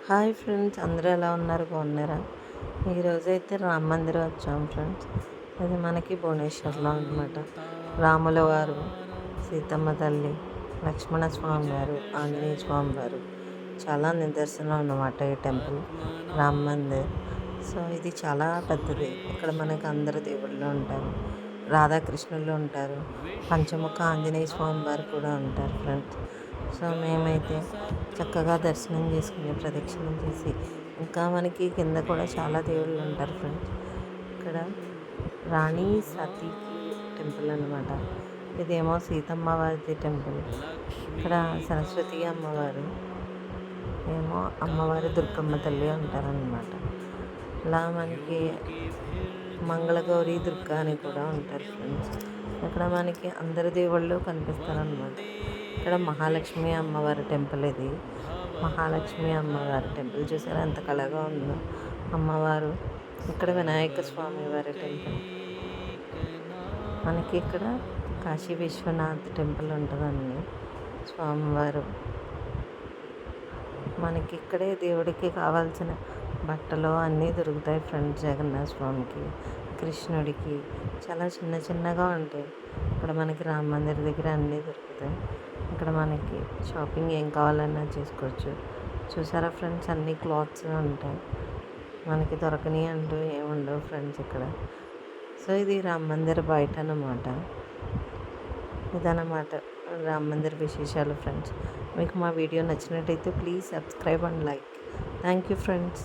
Hi friends, అందరూ ఎలా ఉన్నారు? బాగున్నారా? ఈరోజైతే రామ మందిరం వచ్చాం ఫ్రెండ్స్. ఇది మనకి భువనేశ్వర్లో అనమాట. రాముల వారు, సీతమ్మ తల్లి, లక్ష్మణ స్వామి వారు, ఆంజనేయ స్వామి వారు చాలా నిదర్శనం అన్నమాట ఈ టెంపుల్ రామ్ మందిర్. సో ఇది చాలా పెద్దది. ఇక్కడ మనకి అందరు దేవుళ్ళు ఉంటారు, రాధాకృష్ణులు ఉంటారు, పంచముఖ ఆంజనేయ స్వామి వారు కూడా ఉంటారు ఫ్రెండ్స్. సో మేమైతే చక్కగా దర్శనం చేసుకుని ప్రదక్షిణం చేసి, ఇంకా మనకి కింద కూడా చాలా దేవుళ్ళు ఉంటారు ఫ్రెండ్స్. ఇక్కడ రాణి సతీకి టెంపుల్ అనమాట. ఇదేమో సీతమ్మ వారి టెంపుల్. ఇక్కడ సరస్వతి అమ్మవారు ఏమో అమ్మవారి దుర్గమ్మ తల్లి ఉంటారనమాట. ఇలా మనకి మంగళగౌరి దుర్గా అని కూడా ఉంటారు ఫ్రెండ్స్. ఇక్కడ మనకి అందరి దేవుళ్ళు కనిపిస్తారనమాట. ఇక్కడ మహాలక్ష్మి అమ్మవారి టెంపుల్ ఇది. మహాలక్ష్మి అమ్మవారి టెంపుల్ చూసారా ఎంత కళగా ఉందో అమ్మవారు. ఇక్కడ వినాయక స్వామి వారి టెంపుల్. మనకి ఇక్కడ కాశీ విశ్వనాథ్ టెంపుల్ ఉంటుందండి స్వామివారు. మనకి ఇక్కడే దేవుడికి కావాల్సిన బట్టలు అన్నీ దొరుకుతాయి ఫ్రెండ్స్. జగన్నాథ స్వామికి, కృష్ణుడికి చాలా చిన్న చిన్నగా ఉంటాయి. ఇక్కడ మనకి రామ మందిర్ దగ్గర అన్నీ దొరుకుతాయి. ఇక్కడ మనకి షాపింగ్ ఏం కావాలన్నా చేసుకోవచ్చు. చూసారా ఫ్రెండ్స్, అన్ని క్లాత్స్ ఉంటాయి. మనకి దొరకని అంటూ ఏముండవు ఫ్రెండ్స్ ఇక్కడ. సో ఇది రామ మందిర్ బయట అన్నమాట. ఇదన్నమాట రామ మందిర్ విశేషాలు ఫ్రెండ్స్. మీకు మా వీడియో నచ్చినట్టయితే please subscribe and like. Thank you friends.